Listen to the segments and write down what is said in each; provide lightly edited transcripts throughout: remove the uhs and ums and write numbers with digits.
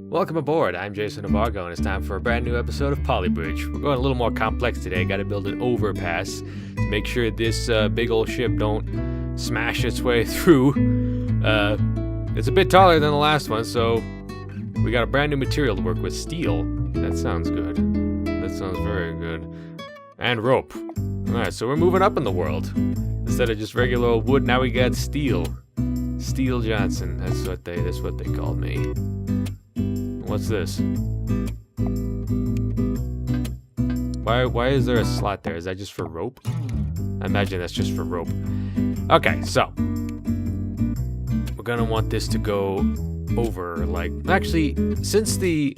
Welcome aboard, I'm JasonOfArgo, and it's time for a brand new episode of Polybridge. We're going a little more complex today. Gotta build an overpass to make sure this big old ship don't smash its way through. It's a bit taller than the last one, so we got a brand new material to work with. Steel. That sounds good. That sounds very good. And rope. Alright, so we're moving up in the world. Instead of just regular old wood, now we got steel. Steel Johnson. That's what they called me. What's this? Why is there a slot there? Is that just for rope? I imagine that's just for rope. Okay, so we're gonna want this to go over, like, actually, since the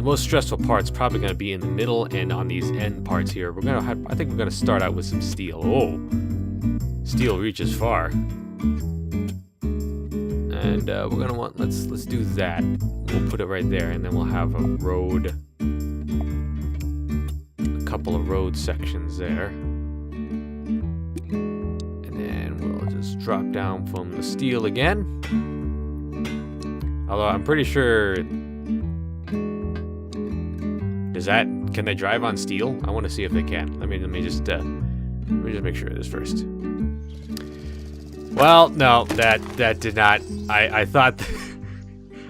most stressful part's probably gonna be in the middle and on these end parts here. I think we're gonna start out with some steel. Oh, steel reaches far. And we're gonna want, let's do that. We'll put it right there, and then we'll have a road, a couple of road sections there. And then we'll just drop down from the steel again. Although I'm pretty sure, can they drive on steel? I want to see if they can. Let me just make sure of this first. Well, no, that did not. I thought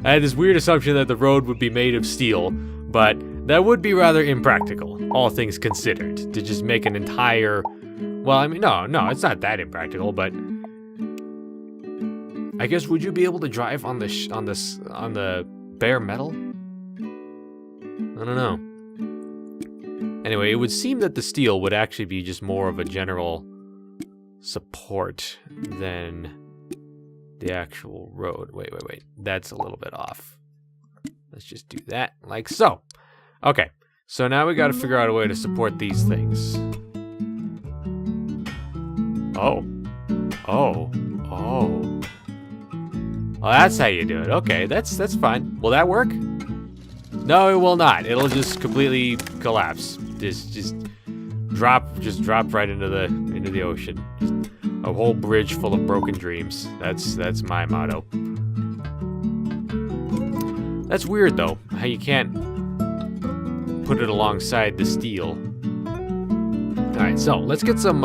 I had this weird assumption that the road would be made of steel, but that would be rather impractical, all things considered, to just make an entire. Well, I mean, no, it's not that impractical, but I guess would you be able to drive on the bare metal? I don't know. Anyway, it would seem that the steel would actually be just more of a general support than the actual road. Wait. That's a little bit off. Let's just do that like so. Okay, so now we got to figure out a way to support these things. Oh, that's how you do it. Okay, that's fine. Will that work? No, it will not. It'll just completely collapse. Just drop right into the ocean. Just a whole bridge full of broken dreams. That's my motto. That's weird though, how you can't put it alongside the steel. Alright, so let's get some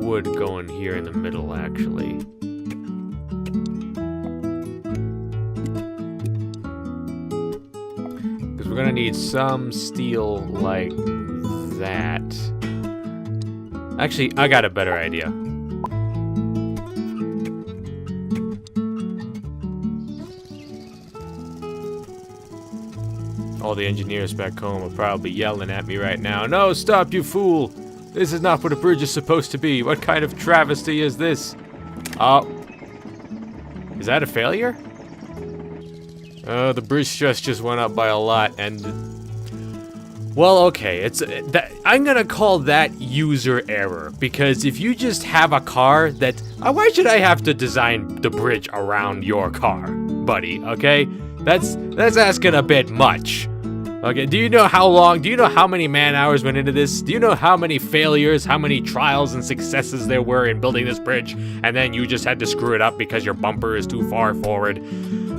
wood going here in the middle, actually. Because we're gonna need some steel like that. Actually, I got a better idea. All the engineers back home are probably yelling at me right now. No, stop, you fool! This is not what a bridge is supposed to be. What kind of travesty is this? Oh. Is that a failure? The bridge stress just went up by a lot, and well, okay, I'm gonna call that user error, because if you just have a car that, why should I have to design the bridge around your car, buddy? Okay, that's asking a bit much. Okay, do you know how many man hours went into this? Do you know how many failures, how many trials and successes there were in building this bridge, and then you just had to screw it up because your bumper is too far forward?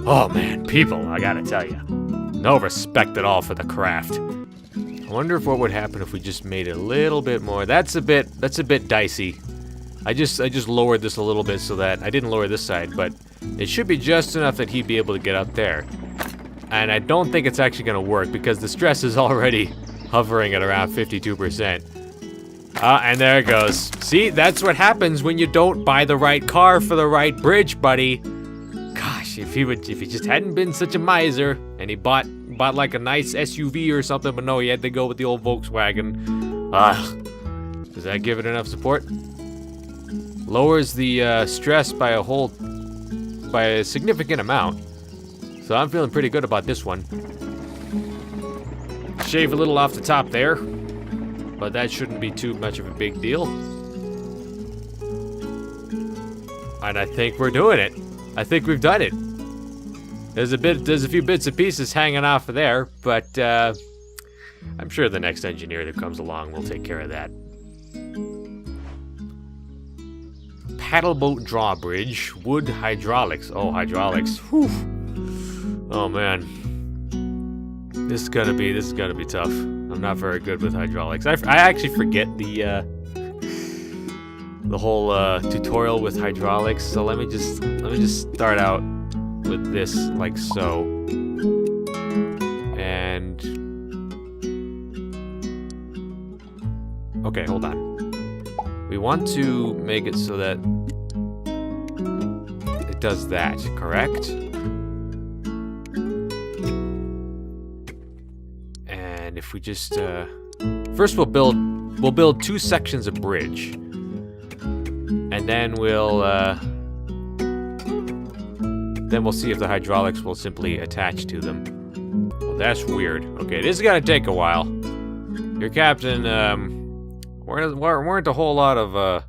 Oh man, people, I gotta tell you, no respect at all for the craft. I wonder what would happen if we just made it a little bit more. That's a bit dicey. I just lowered this a little bit so that I didn't lower this side, but it should be just enough that he'd be able to get up there. And I don't think it's actually gonna work because the stress is already hovering at around 52%. And there it goes. See, that's what happens when you don't buy the right car for the right bridge, buddy. Gosh, if he just hadn't been such a miser and he bought like a nice SUV or something, but no, he had to go with the old Volkswagen. Does that give it enough support? Lowers the stress by a significant amount. So I'm feeling pretty good about this one. Shave a little off the top there, but that shouldn't be too much of a big deal. And I think we're doing it. I think we've done it. There's a few bits and pieces hanging off of there, but I'm sure the next engineer that comes along will take care of that. paddle boat drawbridge, wood hydraulics. Oh, hydraulics. Whew. Oh man, this is gonna be tough. I'm not very good with hydraulics. I actually forget the whole tutorial with hydraulics. So let me just start out with this like so, and okay, hold on. We want to make it so that it does that, correct? And if we just first we'll build 2 sections of bridge, and then we'll see if the hydraulics will simply attach to them. Well, that's weird. Okay, this is gonna take a while. Your captain, weren't a whole lot of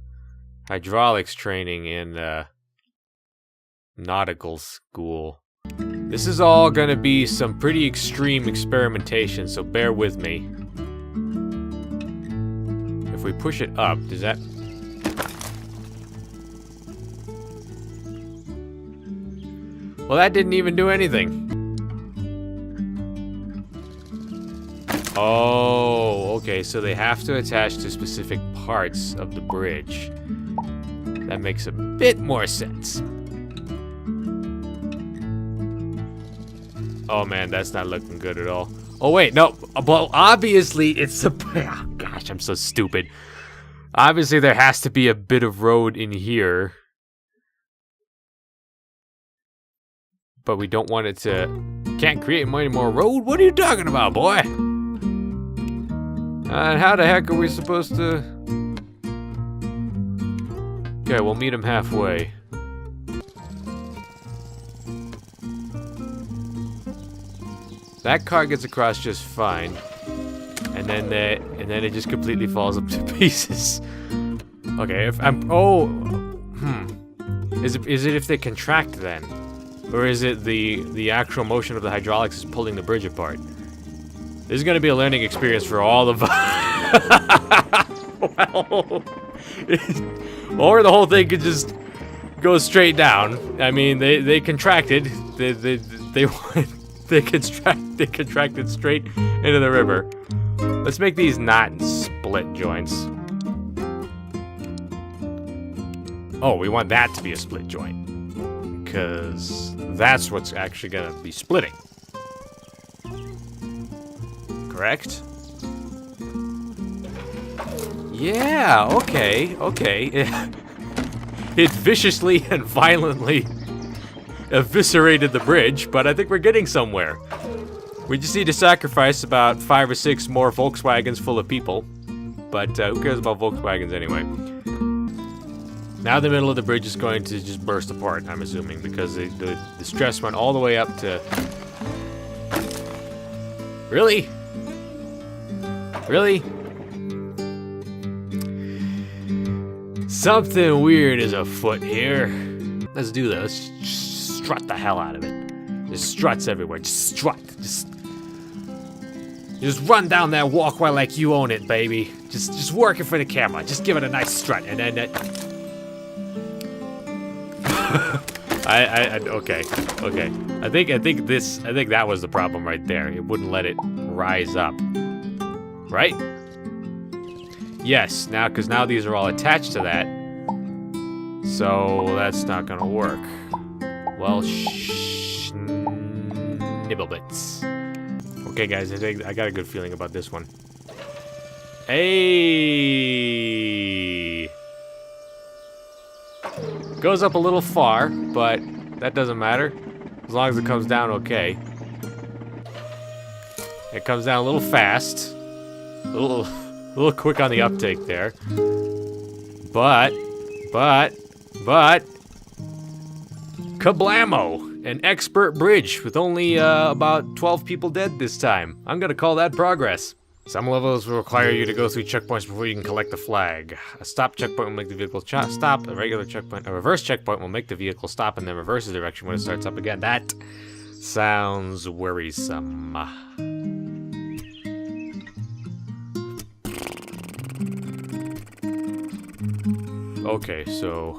hydraulics training in nautical school. This is all gonna be some pretty extreme experimentation, so bear with me. If we push it up, does that... Well, that didn't even do anything. Oh, okay, so they have to attach to specific parts of the bridge. That makes a bit more sense. Oh man, that's not looking good at all. Oh wait, no, well obviously it's a... Oh, gosh, I'm so stupid. Obviously there has to be a bit of road in here. But we don't want it to... Can't create any more road? What are you talking about, boy? And how the heck are we supposed to... Okay, we'll meet him halfway. That car gets across just fine. And then it just completely falls up to pieces. Okay, if I'm... Oh... Is it if they contract then? Or is it the actual motion of the hydraulics is pulling the bridge apart? This is gonna be a learning experience for all of us. Well, or the whole thing could just go straight down. I mean, they contracted. They contracted straight into the river. Let's make these not split joints. Oh, we want that to be a split joint. Because that's what's actually gonna be splitting. Correct? Yeah, okay. It viciously and violently eviscerated the bridge, but I think we're getting somewhere. We just need to sacrifice about 5 or 6 more Volkswagens full of people. But who cares about Volkswagens anyway? Now the middle of the bridge is going to just burst apart, I'm assuming, because the stress went all the way up to... Really? Really? Something weird is afoot here. Let's do this. Let's just strut the hell out of it. There's struts everywhere. Just strut. Just run down that walkway like you own it, baby. Just work it for the camera. Just give it a nice strut, and then okay. I think that was the problem right there. It wouldn't let it rise up. Right? Yes, because now these are all attached to that. So that's not gonna work. Well, nibblebits. Okay, guys, I got a good feeling about this one. Hey! Goes up a little far, but that doesn't matter. As long as it comes down okay. It comes down a little fast. A little quick on the uptake there. But... Kablamo! An expert bridge with only about 12 people dead this time. I'm gonna call that progress. Some levels will require you to go through checkpoints before you can collect the flag. A stop checkpoint will make the vehicle stop. A regular checkpoint, a reverse checkpoint will make the vehicle stop and then reverse the direction when it starts up again. That sounds worrisome. Okay, so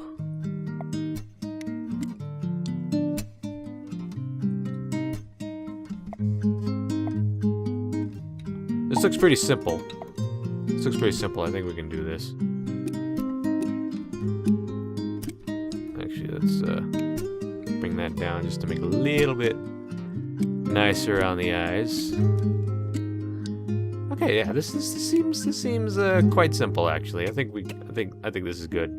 looks pretty simple. This looks pretty simple. I think we can do this. Actually, let's bring that down just to make it a little bit nicer on the eyes. Okay, yeah, this seems quite simple actually. I think this is good.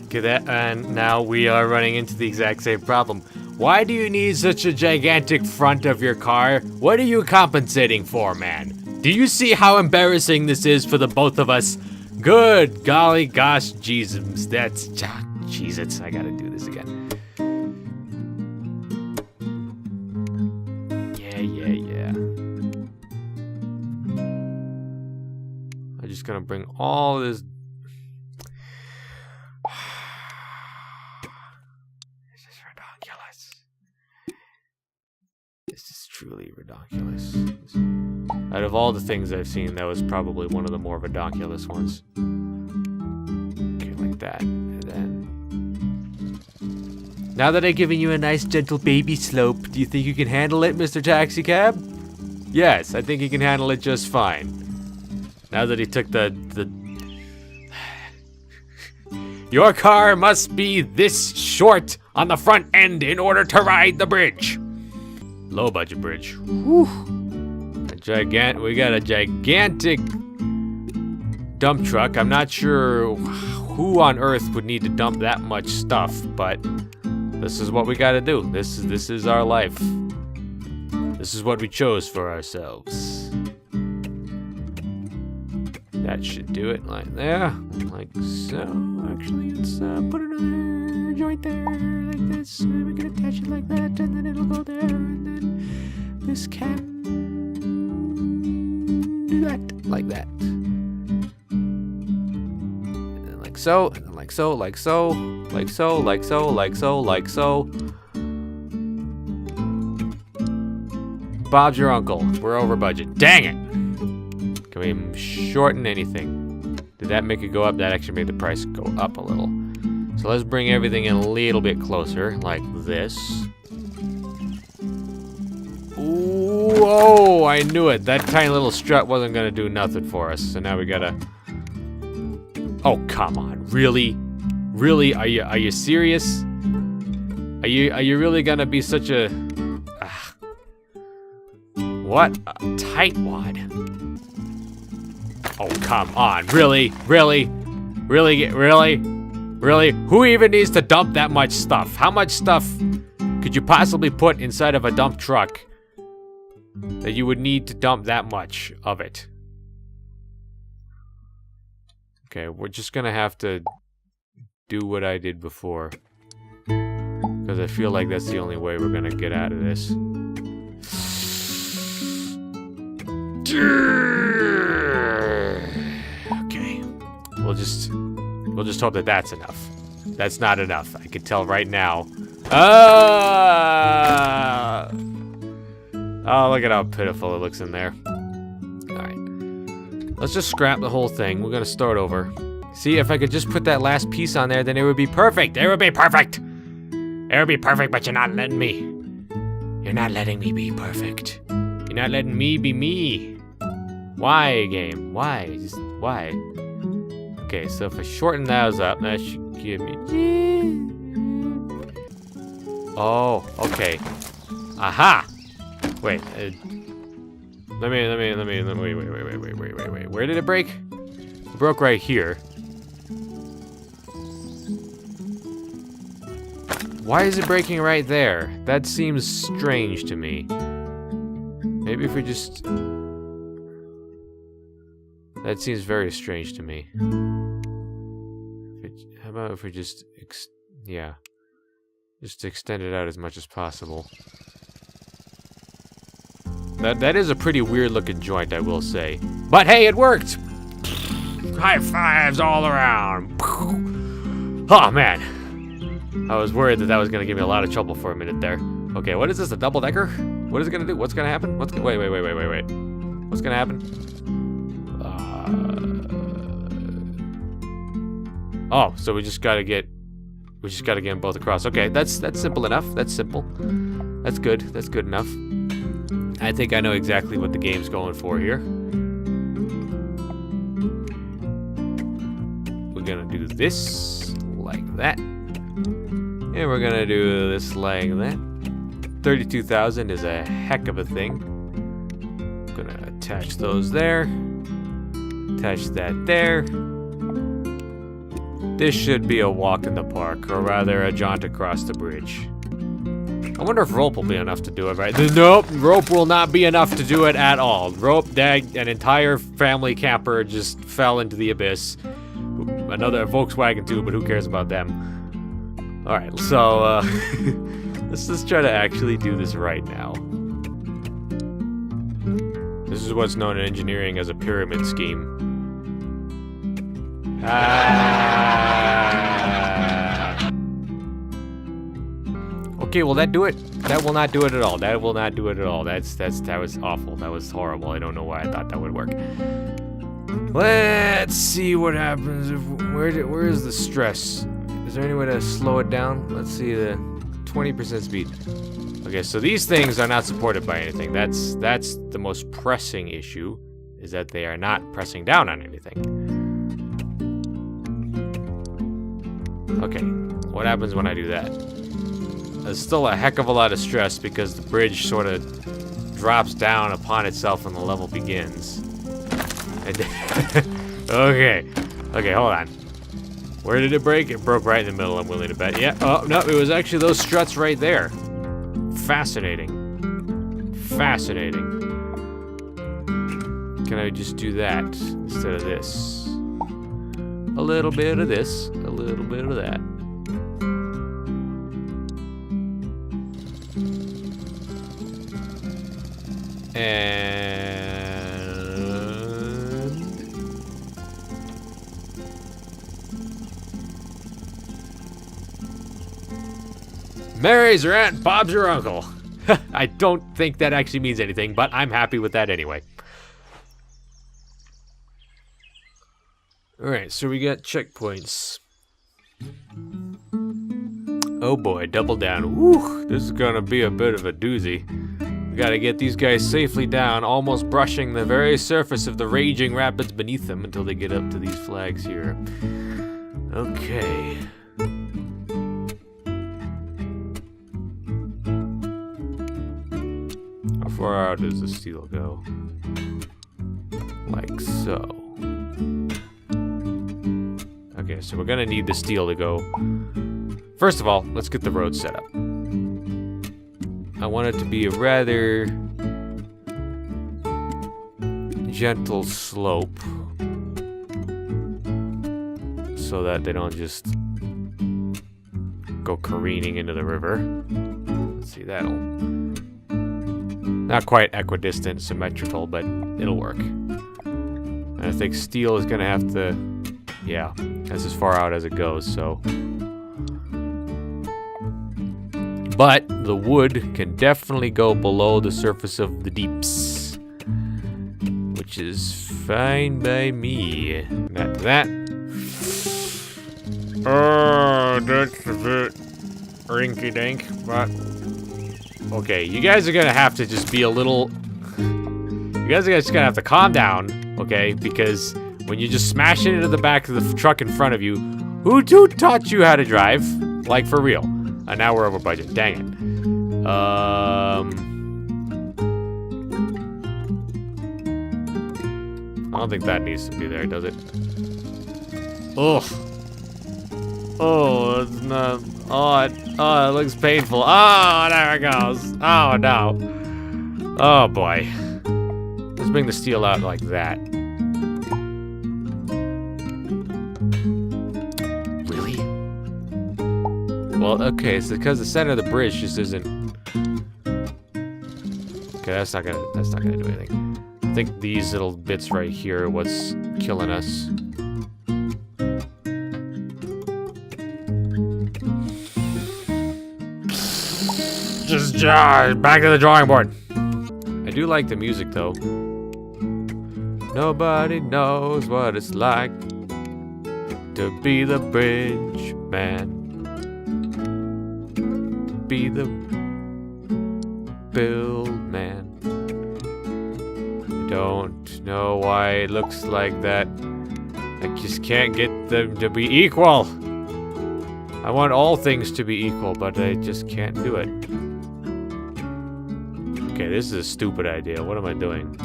Okay, and now we are running into the exact same problem. Why do you need such a gigantic front of your car? What are you compensating for, man? Do you see how embarrassing this is for the both of us? Good golly gosh, Jesus, Jesus, I gotta do this again. Yeah. I'm just gonna bring all this. This is ridiculous. This is truly ridiculous. Out of all the things I've seen, that was probably one of the more ridiculous ones. Okay, like that. And then... Now that I've given you a nice gentle baby slope, do you think you can handle it, Mr. Taxi Cab? Yes, I think he can handle it just fine. Now that he took the... Your car must be this short on the front end in order to ride the bridge. Low budget bridge. Whew. We got a gigantic dump truck. I'm not sure who on earth would need to dump that much stuff, but this is what we gotta do. This is our life. This is what we chose for ourselves. That should do it like there, like so. Actually, let's put another joint there, like this. And we can attach it like that, and then it'll go there, and then this can do that, like that. And then like so, and then like so, like so, like so, like so, like so, like so. Bob's your uncle. We're over budget. Dang it! Can we shorten anything? Did that make it go up? That actually made the price go up a little. So let's bring everything in a little bit closer, like this. Ooh, oh, I knew it. That tiny little strut wasn't gonna do nothing for us. So now we gotta... Oh, come on. Really? Really? Are you serious? Are you really gonna be such a... What a tightwad. Oh, come on. Really? Really? Really? Really? Really? Who even needs to dump that much stuff? How much stuff could you possibly put inside of a dump truck that you would need to dump that much of it? Okay, we're just gonna have to do what I did before, because I feel like that's the only way we're gonna get out of this. Okay, we'll just hope that that's enough. That's not enough. I can tell right now. Oh, look at how pitiful it looks in there. All right, let's just scrap the whole thing. We're gonna start over. See, if I could just put that last piece on there, then it would be perfect. It would be perfect. It would be perfect, but you're not letting me. You're not letting me be perfect. You're not letting me be me. Why, game? Why? Just why? Okay, so if I shorten those up, that should give me... Oh, okay. Aha! Wait, wait. Where did it break? It broke right here. Why is it breaking right there? That seems strange to me. Maybe if we just... That seems very strange to me. How about if we just... Just extend it out as much as possible. That is a pretty weird looking joint, I will say. But hey, it worked! High fives all around! Oh man! I was worried that was gonna give me a lot of trouble for a minute there. Okay, what is this, a double decker? What is it gonna do? What's gonna happen? Wait. What's gonna happen? Oh, so we just gotta get them both across. Okay, that's simple enough. That's simple. That's good. That's good enough. I think I know exactly what the game's going for here. We're gonna do this like that. And we're gonna do this like that. 32,000 is a heck of a thing. I'm gonna attach those there. Attach that there. This should be a walk in the park, or rather a jaunt across the bridge. I wonder if rope will be enough to do it, right? Nope, rope will not be enough to do it at all. Rope, an entire family camper just fell into the abyss. Another Volkswagen too, but who cares about them? All right, so let's just try to actually do this right now. This is what's known in engineering as a pyramid scheme. Okay, will that do it? That will not do it at all. That will not do it at all. That was awful. That was horrible. I don't know why I thought that would work. Let's see what happens if where is the stress? Is there any way to slow it down? Let's see the 20% speed. Okay, so these things are not supported by anything. That's the most pressing issue, is that they are not pressing down on anything. Okay, what happens when I do that? There's still a heck of a lot of stress because the bridge sort of drops down upon itself when the level begins. Okay, hold on. Where did it break? It broke right in the middle, I'm willing to bet. Yeah, oh, no, it was actually those struts right there. Fascinating. Fascinating. Can I just do that instead of this? A little bit of this, a little bit of that. And Mary's your aunt, Bob's your uncle. I don't think that actually means anything, but I'm happy with that anyway. Alright, so we got checkpoints. Oh boy, double down. Woo, this is gonna be a bit of a doozy. We gotta get these guys safely down, almost brushing the very surface of the raging rapids beneath them until they get up to these flags here. Okay. How far out does the steel go? Like so. Okay, so we're gonna need the steel to go. First of all, let's get the road set up. I want it to be a rather gentle slope so that they don't just go careening into the river. Let's see, that'll not quite equidistant, symmetrical, but it'll work. And I think steel is gonna have to, yeah, that's as far out as it goes, so. But the wood can definitely go below the surface of the deeps, which is fine by me. Not that. Oh, that's a bit rinky-dink, but okay, you guys are gonna have to just be a little. You guys are just gonna have to calm down, okay? Because when you just smash it into the back of the truck in front of you, who taught you how to drive? Like, for real. And now we're over budget. Dang it. I don't think that needs to be there, does it? Ugh. Oh, it's not. Oh, it looks painful. Oh, there it goes. Oh, no. Oh, boy. Let's bring the steel out like that. Well, okay, it's because the center of the bridge just isn't. Okay, that's not gonna do anything. I think these little bits right here are what's killing us. Just back to the drawing board. I do like the music though. Nobody knows what it's like to be the bridge man. Be the build man. don't know why it looks like that. I just can't get them to be equal. I want all things to be equal, but I just can't do it. Okay, this is a stupid idea. What am I doing?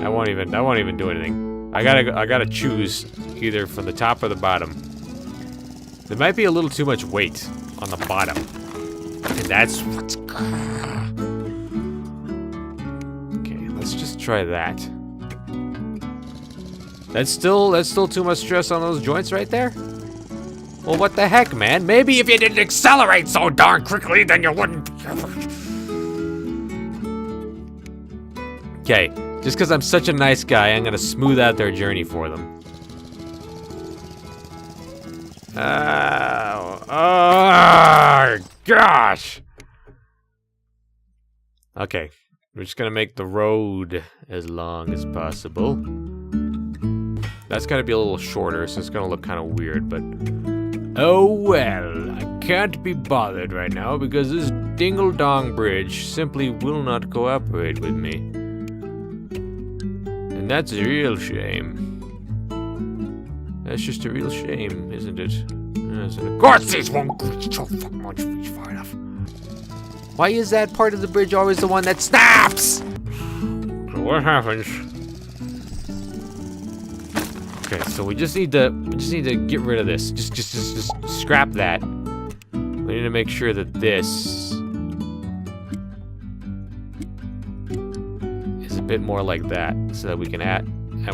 I won't even do anything. I gotta choose either from the top or the bottom. There might be a little too much weight on the bottom. And that's what's... Okay, let's just try that. That's still too much stress on those joints right there? Well, what the heck, man? Maybe if you didn't accelerate so darn quickly, then you wouldn't... Okay, just because I'm such a nice guy, I'm gonna smooth out their journey for them. Oh, gosh! Okay, we're just gonna make the road as long as possible. That's gonna be a little shorter, so it's gonna look kind of weird, but... Oh well, I can't be bothered right now because this dingle-dong bridge simply will not cooperate with me. And that's a real shame. That's just a real shame, isn't it? Yes, and of course these won't reach so much far enough. Why is that part of the bridge always the one that snaps? So what happens? Okay, so we just need to get rid of this. Just scrap that. We need to make sure that this is a bit more like that, so that we can that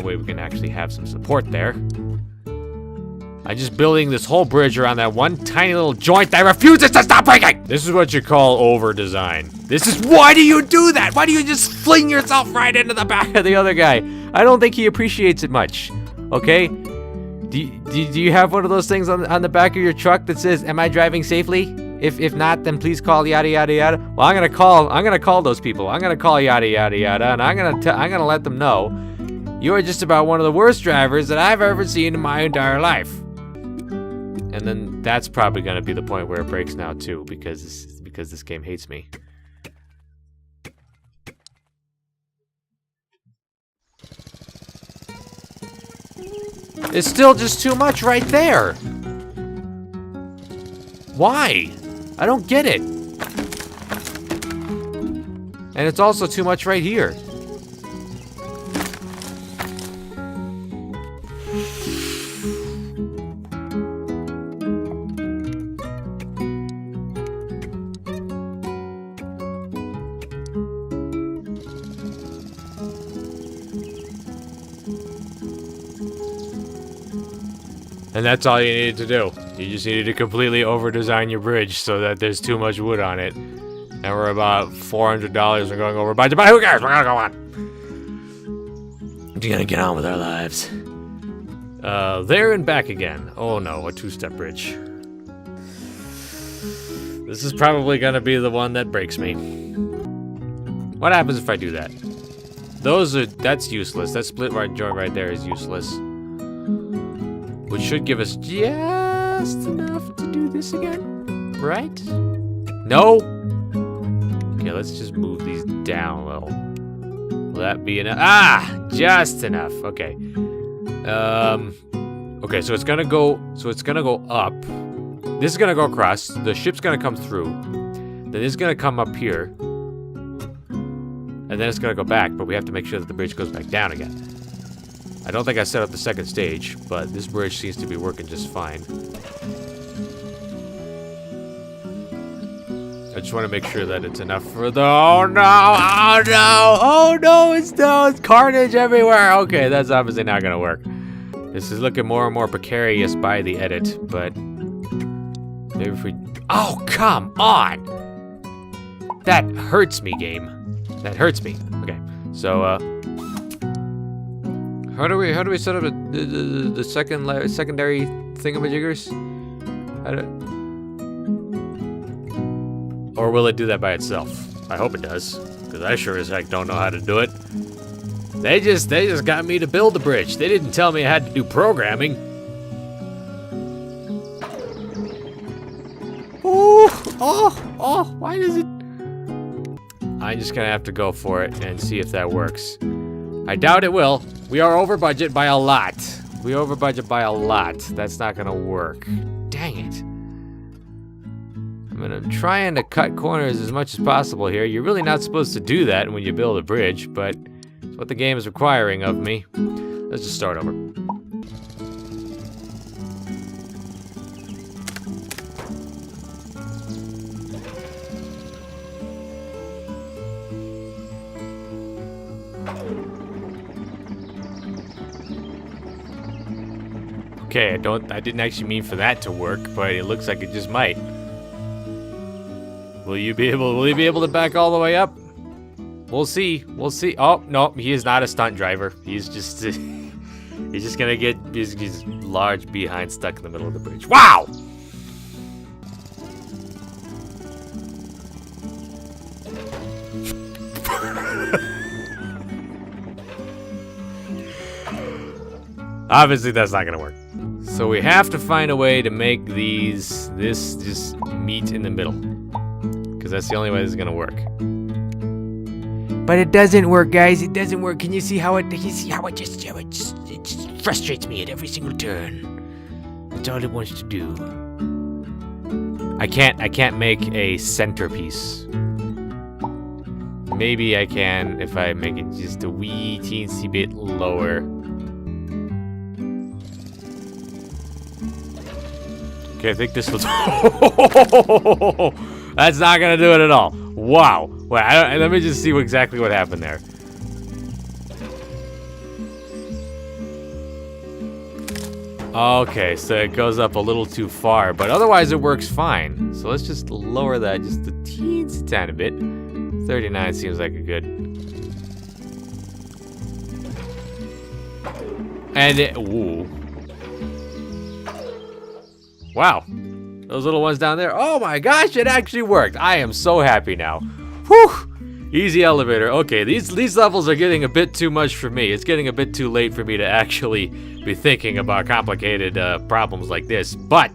way we can actually have some support there. I'm just building this whole bridge around that one tiny little joint that refuses to stop breaking! This is what you call over-design. Why do you do that? Why do you just fling yourself right into the back of the other guy? I don't think he appreciates it much. Okay? Do you have one of those things on the back of your truck that says, "Am I driving safely? If not, then please call yada yada yada." Well, I'm gonna call those people. I'm gonna call yada yada yada, and I'm gonna let them know you are just about one of the worst drivers that I've ever seen in my entire life. And then that's probably gonna be the point where it breaks now too, because this game hates me. It's still just too much right there. Why? I don't get it. And it's also too much right here. And that's all you needed to do. You just needed to completely over-design your bridge so that there's too much wood on it. And we're about $400 we're going over budget, but who cares? We're gonna go on. We're gonna get on with our lives. There and back again. Oh no, a two-step bridge. This is probably gonna be the one that breaks me. What happens if I do that? That's useless. That split joint right there is useless. Which should give us just enough to do this again, right? No? Okay, let's just move these down a little. Will that be enough? Ah! Just enough. Okay. Okay, so it's gonna go up. This is gonna go across. The ship's gonna come through. Then this is gonna come up here. And then it's gonna go back, but we have to make sure that the bridge goes back down again. I don't think I set up the second stage, but this bridge seems to be working just fine. I just want to make sure that it's enough for the... Oh no! Oh no! Oh no! It's carnage everywhere! Okay, that's obviously not gonna work. This is looking more and more precarious by the edit, but... Maybe if we... Oh, come on! That hurts me, game. That hurts me. Okay, so, How do we set up the secondary thingamajiggers? Or will it do that by itself? I hope it does, because I sure as heck don't know how to do it. They just got me to build the bridge. They didn't tell me I had to do programming. Oh, why does it? I'm just gonna have to go for it and see if that works. I doubt it will. We are over budget by a lot. We over budget by a lot. That's not gonna work. Dang it. I mean, I'm trying to cut corners as much as possible here. You're really not supposed to do that when you build a bridge, but it's what the game is requiring of me. Let's just start over. Okay, I didn't actually mean for that to work, but it looks like it just might. Will he be able to back all the way up? We'll see. We'll see. Oh, no, he is not a stunt driver. He's just he's just gonna get his large behind stuck in the middle of the bridge. Wow! Obviously, that's not gonna work. So we have to find a way to make this just meet in the middle, because that's the only way this is gonna work. But it doesn't work, guys. It doesn't work. Can you see how it? It just frustrates me at every single turn. That's all it wants to do. I can't make a centerpiece. Maybe I can if I make it just a wee teensy bit lower. Okay, I think this was. That's not gonna do it at all. Wow. Wait, let me just see exactly what happened there. Okay, so it goes up a little too far, but otherwise it works fine. So let's just lower that just a teensy tiny bit. 39 seems like a good. And it, ooh. Wow. Those little ones down there. Oh my gosh, it actually worked. I am so happy now. Whew. Easy elevator. Okay, these levels are getting a bit too much for me. It's getting a bit too late for me to actually be thinking about complicated problems like this. But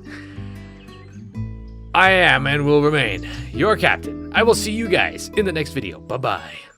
I am and will remain your captain. I will see you guys in the next video. Bye-bye.